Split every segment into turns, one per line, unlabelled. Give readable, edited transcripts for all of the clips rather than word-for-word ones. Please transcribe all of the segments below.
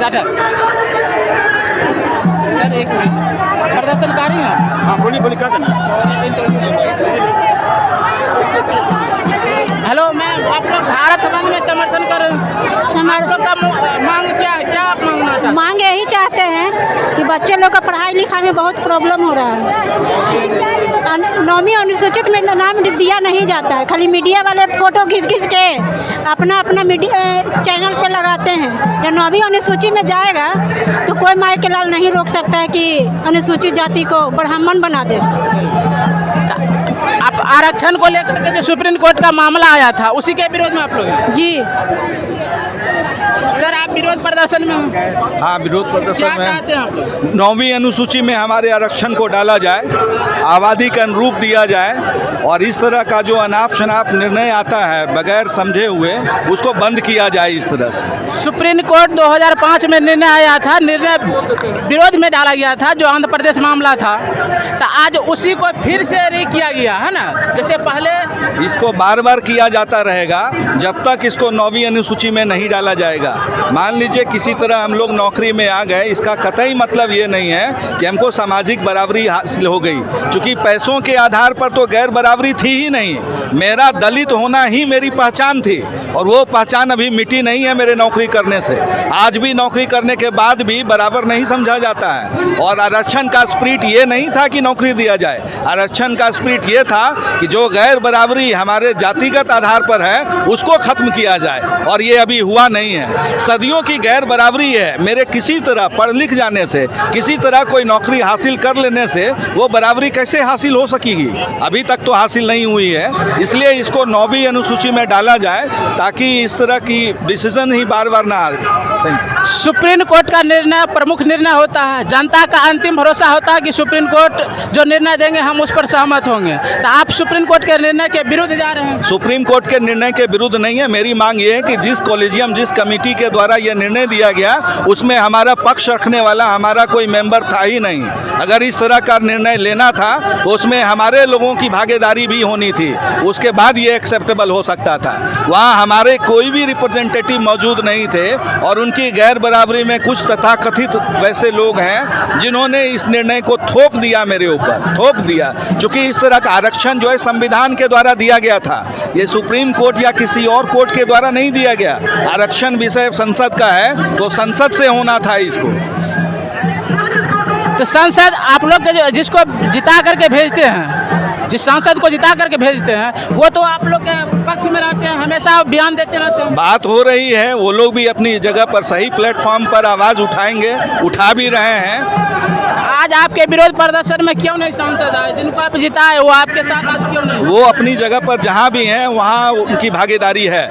Tata. Sir एक minute, प्रदर्शनकारी हैं?
हाँ बोलिए बोलिए, क्या करना
हेलो मैम, आप लोग भारत बंद में समर्थन कर रहे हैं, आप लोग का मांग क्या है, क्या आप मांगना चाहते हैं?
मांग यही चाहते हैं कि बच्चे लोग का पढ़ाई लिखाई में बहुत प्रॉब्लम हो रहा है। 9वीं अनुसूचित में नाम दिया नहीं जाता है, खाली मीडिया वाले फ़ोटो खींच के अपना मीडिया चैनल पे लगाते हैं। या 9वीं अनुसूची में जाएगा तो कोई माई के लाल नहीं रोक सकता है कि अनुसूचित जाति को ब्राह्मण बना दे।
आप आरक्षण को लेकर के जो सुप्रीम कोर्ट का मामला आया था, उसी के विरोध में आप लोग हैं?
जी
सर, आप विरोध प्रदर्शन में हो?
हाँ, विरोध
क्या
प्रदर्शन
चाहते हैं आप लोग?
में 9वीं अनुसूची में हमारे आरक्षण को डाला जाए, आबादी का अनुरूप दिया जाए, और इस तरह का जो अनाप शनाप निर्णय आता है बगैर समझे हुए, उसको बंद किया जाए इस तरह से।
सुप्रीम कोर्ट 2005 में निर्णय आया था, निर्णय विरोध में डाला गया था, जो आंध्र प्रदेश मामला था, तो आज उसी को फिर से री किया गया है ना, जैसे पहले।
इसको बार बार किया जाता रहेगा जब तक इसको 9वीं अनुसूची में नहीं डाला जाएगा। मान लीजिए किसी तरह हम लोग नौकरी में आ गए, इसका कतई मतलब ये नहीं है कि हमको सामाजिक बराबरी हासिल हो गई, क्योंकि पैसों के आधार पर तो गैर बराबरी थी ही नहीं। मेरा दलित होना ही मेरी पहचान थी, और वो पहचान अभी मिटी नहीं है मेरे नौकरी करने से। आज भी नौकरी करने के बाद भी बराबर नहीं समझा जाता है। और आरक्षण का स्पिरिट ये नहीं था कि नौकरी दिया जाए, आरक्षण का स्पिरिट ये था कि जो गैर बराबरी हमारे जातिगत आधार पर है उसको खत्म किया जाए, और ये अभी हुआ नहीं है। सदियों की गैर बराबरी है। मेरे किसी तरह पढ़ लिख जाने से, किसी तरह कोई नौकरी हासिल कर लेने से वो बराबरी कैसे हासिल हो सकेगी? अभी तक तो हासिल नहीं हुई है। इसलिए इसको 9वीं अनुसूची में डाला जाए ताकि इस तरह की डिसीजन ही बार बार ना आए।
सुप्रीम कोर्ट का निर्णय प्रमुख निर्णय होता है, जनता का अंतिम भरोसा होता है कि सुप्रीम कोर्ट जो निर्णय देंगे हम उस पर सहमत होंगे। तो आप सुप्रीम कोर्ट के निर्णय के विरुद्ध जा रहे हैं?
सुप्रीम कोर्ट के निर्णय के विरुद्ध नहीं है। मेरी मांग ये है कि जिस कॉलेजियम, जिस कमेटी के द्वारा यह निर्णय दिया गया, उसमें हमारा पक्ष रखने वाला हमारा कोई मेंबर था ही नहीं। अगर इस तरह का निर्णय लेना था तो उसमें हमारे लोगों की भागीदारी भी होनी थी, उसके बाद ये एक्सेप्टेबल हो सकता था। वहाँ हमारे कोई भी रिप्रेजेंटेटिव मौजूद नहीं थे, और उनकी गैर बराबरी में कुछ तथाकथित वैसे लोग हैं जिन्होंने इस निर्णय को थोप दिया, मेरे ऊपर थोप दिया। क्योंकि इस तरह का आरक्षण जो है संविधान के द्वारा दिया गया था, ये सुप्रीम कोर्ट या किसी और कोर्ट के द्वारा नहीं दिया गया। आरक्षण विषय संसद का है, तो संसद से होना था इसको।
तो संसद आप लोग के जिसको जिता करके भेजते हैं, जिस सांसद को जिता करके भेजते हैं, वो तो आप लोग के पक्ष में रहते हैं, हमेशा बयान देते रहते हैं।
बात हो रही है, वो लोग भी अपनी जगह पर सही प्लेटफॉर्म पर आवाज़ उठाएंगे, उठा भी रहे हैं।
आज आपके विरोध प्रदर्शन में क्यों नहीं सांसद आए? जिनको आप जिताए वो आपके साथ आज क्यों नहीं?
वो अपनी जगह पर जहाँ भी हैं वहाँ उनकी भागीदारी है।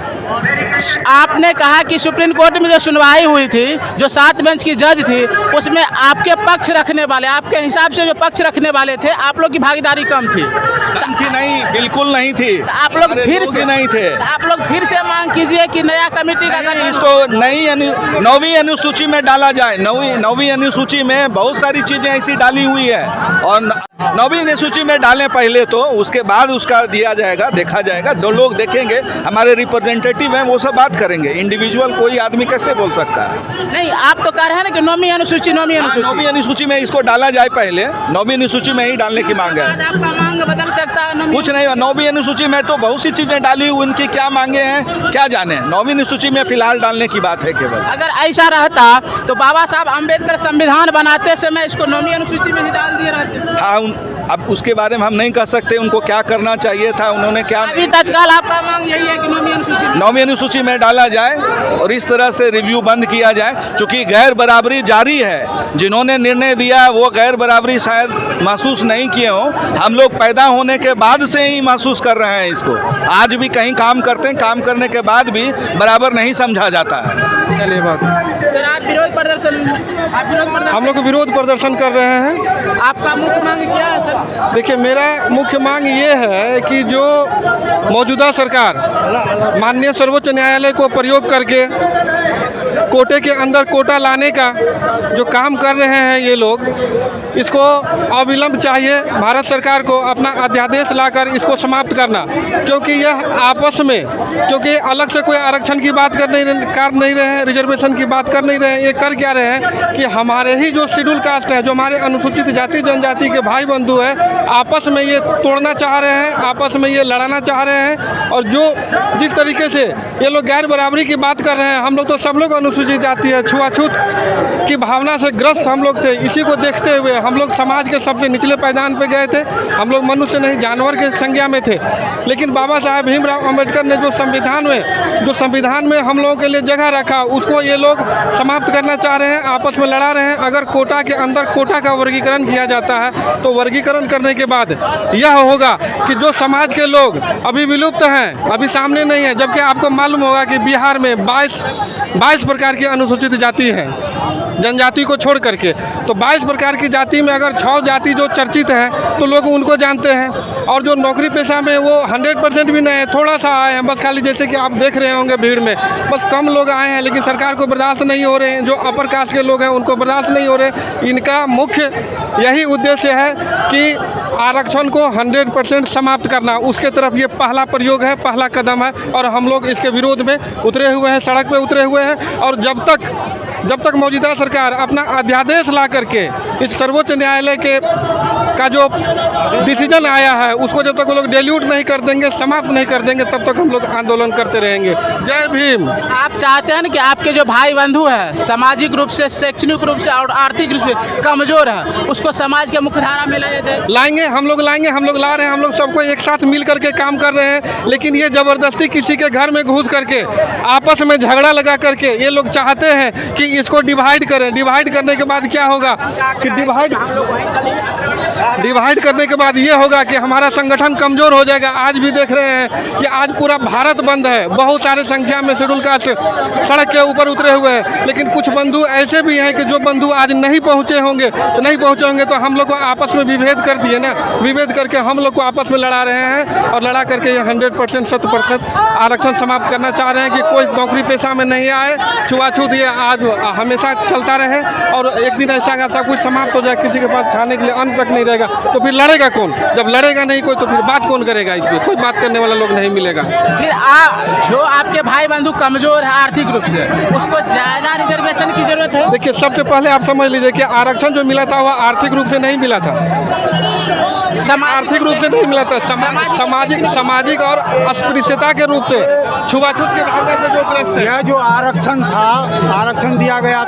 आपने कहा कि सुप्रीम कोर्ट में जो सुनवाई हुई थी, जो 7 बेंच की जज थी, उसमें आपके पक्ष रखने वाले, आपके हिसाब से जो पक्ष रखने वाले थे, आप लोग की भागीदारी कम थी।
नहीं, बिल्कुल नहीं थी।
आप लोग फिर से
नहीं थे।
आप लोग फिर से मांग कीजिए कि नया कमेटी का गठन,
इसको नई 9वीं अनुसूची में डाला जाए। 9वीं अनुसूची में बहुत सारी चीजें ऐसी डाली हुई है, और 9वीं अनुसूची में डालें पहले, तो उसके बाद उसका दिया जाएगा, देखा जाएगा। जो लोग देखेंगे, हमारे रिप्रेजेंटेटिव हैं, वो सब बात करेंगे। इंडिविजुअल कोई आदमी कैसे बोल सकता है?
नहीं, आप तो कह रहे हैं ना कि 9वीं अनुसूची
9वीं अनुसूची में इसको डाला जाए पहले, 9वीं अनुसूची में ही डालने की मांग है।
आपका मांग बदल सकता है?
कुछ नहीं, 9वीं अनुसूची में तो बहुत सी चीजें डाली, उनकी क्या मांगे हैं क्या जाने। 9वीं अनुसूची में फिलहाल डालने की बात है केवल।
अगर ऐसा रहता तो बाबा साहब अम्बेडकर संविधान बनाते समय इसको 9वीं अनुसूची में ही डाल दिए रहते।
हाँ, अब उसके बारे में हम नहीं कह सकते उनको क्या करना चाहिए था, उन्होंने क्या।
अभी तत्काल आपका मांग यही है कि
9वीं अनुसूची में डाला जाए, और इस तरह से रिव्यू बंद किया जाए, क्योंकि गैर बराबरी जारी है। जिन्होंने निर्णय दिया वो गैर बराबरी शायद महसूस नहीं किए हों। हम लोग पैदा होने के बाद से ही महसूस कर रहे हैं इसको। आज भी कहीं काम करते हैं, काम करने के बाद भी बराबर नहीं समझा जाता है।
चलिए बात। सर, आप विरोध प्रदर्शन
हम लोग विरोध प्रदर्शन कर रहे हैं।
आपका मुख्य मांग क्या है सर?
देखिए, मेरा मुख्य मांग ये है कि जो मौजूदा सरकार माननीय सर्वोच्च न्यायालय को प्रयोग करके कोटे के अंदर कोटा लाने का जो काम कर रहे हैं ये लोग, इसको अविलंब चाहिए भारत सरकार को अपना अध्यादेश लाकर इसको समाप्त करना, क्योंकि यह आपस में क्योंकि अलग से कोई आरक्षण की बात कर नहीं रहे हैं, रिजर्वेशन की बात कर नहीं रहे हैं। ये कर क्या रहे हैं कि हमारे ही जो शेड्यूल कास्ट है, जो हमारे अनुसूचित जाति जनजाति के भाई बंधु है, आपस में ये तोड़ना चाह रहे हैं, आपस में ये लड़ाना चाह रहे हैं। और जो जिस तरीके से ये लोग गैर बराबरी की बात कर रहे हैं, हम लोग तो सब लोग अनुसूचित जाति है, छुआछूत की भावना से ग्रस्त हम लोग थे। इसी को देखते हुए हम लोग समाज के सबसे निचले पायदान पे गए थे। हम लोग मनुष्य नहीं जानवर के संज्ञा में थे। लेकिन बाबा साहब भीमराव अंबेडकर ने जो संविधान में हम लोगों के लिए जगह रखा, उसको ये लोग समाप्त करना चाह रहे हैं, आपस में लड़ा रहे हैं। अगर कोटा के अंदर कोटा का वर्गीकरण किया जाता है तो वर्गीकरण करने के बाद यह होगा कि जो समाज के लोग अभी विलुप्त हैं, अभी सामने नहीं है, जबकि आपको मालूम होगा कि बिहार में 22 प्रकार की अनुसूचित जाति हैं, जनजाति को छोड़ करके। तो 22 प्रकार की जाति में अगर 6 जाति जो चर्चित हैं तो लोग उनको जानते हैं। और जो नौकरी पेशा में वो 100% भी नहीं है, थोड़ा सा आए हैं बस, खाली जैसे कि आप देख रहे होंगे भीड़ में बस कम लोग आए हैं। लेकिन सरकार को बर्दाश्त नहीं हो रहे हैं, जो अपर कास्ट के लोग हैं उनको बर्दाश्त नहीं हो रहे। इनका मुख्य यही उद्देश्य है कि आरक्षण को 100% समाप्त करना। उसके तरफ ये पहला प्रयोग है, पहला कदम है। और हम लोग इसके विरोध में उतरे हुए हैं, सड़क पे उतरे हुए हैं। और जब तक मौजूदा सरकार अपना अध्यादेश ला करके इस सर्वोच्च न्यायालय का जो डिसीजन आया है उसको जब तक वो लोग डिल्यूट नहीं कर देंगे, समाप्त नहीं कर देंगे, तब तक हम लोग आंदोलन करते रहेंगे। जय भीम।
आप चाहते हैं कि आपके जो भाई बंधु हैं, सामाजिक रूप से, शैक्षणिक रूप से और आर्थिक रूप से कमज़ोर है, उसको समाज के मुख्यधारा में लाया जाए?
लाएंगे, हम लोग लाएंगे, हम लोग ला रहे हैं। हम लोग सबको एक साथ मिल करके काम कर रहे हैं। लेकिन ये ज़बरदस्ती किसी के घर में घुस करके आपस में झगड़ा लगा करके ये लोग चाहते हैं कि इसको डिवाइड करें। डिवाइड करने के बाद क्या होगा कि डिवाइड करने के बाद ये होगा कि हमारा संगठन कमज़ोर हो जाएगा। आज भी देख रहे हैं कि आज पूरा भारत बंद है, बहुत सारे संख्या में शेड्यूल कास्ट सड़क के ऊपर उतरे हुए हैं। लेकिन कुछ बंधु ऐसे भी हैं कि जो बंधु आज नहीं पहुँचे होंगे तो हम लोग को आपस में विभेद कर दिए ना, विभेद करके हम लोग को आपस में लड़ा रहे हैं। और लड़ा करके ये 100% 100% आरक्षण समाप्त करना चाह रहे हैं कि कोई नौकरी पेशा में नहीं आए, छुआछूत ये आज हमेशा चलता रहे। और एक दिन ऐसा कुछ समाप्त हो जाए, किसी के पास खाने के लिए अन्न तक नहीं रहेगा, तो फिर लड़ेगा कौन? जब लड़ेगा नहीं कोई तो फिर बात कौन करेगा? इस पर कोई बात करने वाला लोग नहीं मिलेगा।
फिर जो आपके भाई बंधु कमज़ोर है आर्थिक रूप से, उसको ज़्यादा रिजर्वेशन की जरूरत है?
देखिए, सबसे पहले आप समझ लीजिए कि आरक्षण जो मिला था वह आर्थिक रूप से नहीं मिला था, आर्थिक रूप से नहीं मिला था, सामाजिक और अस्पृश्यता के रूप से, छुआछूत के भावना से जो ग्रस्त है।
यह जो आरक्षण था, आरक्षण दिया गया था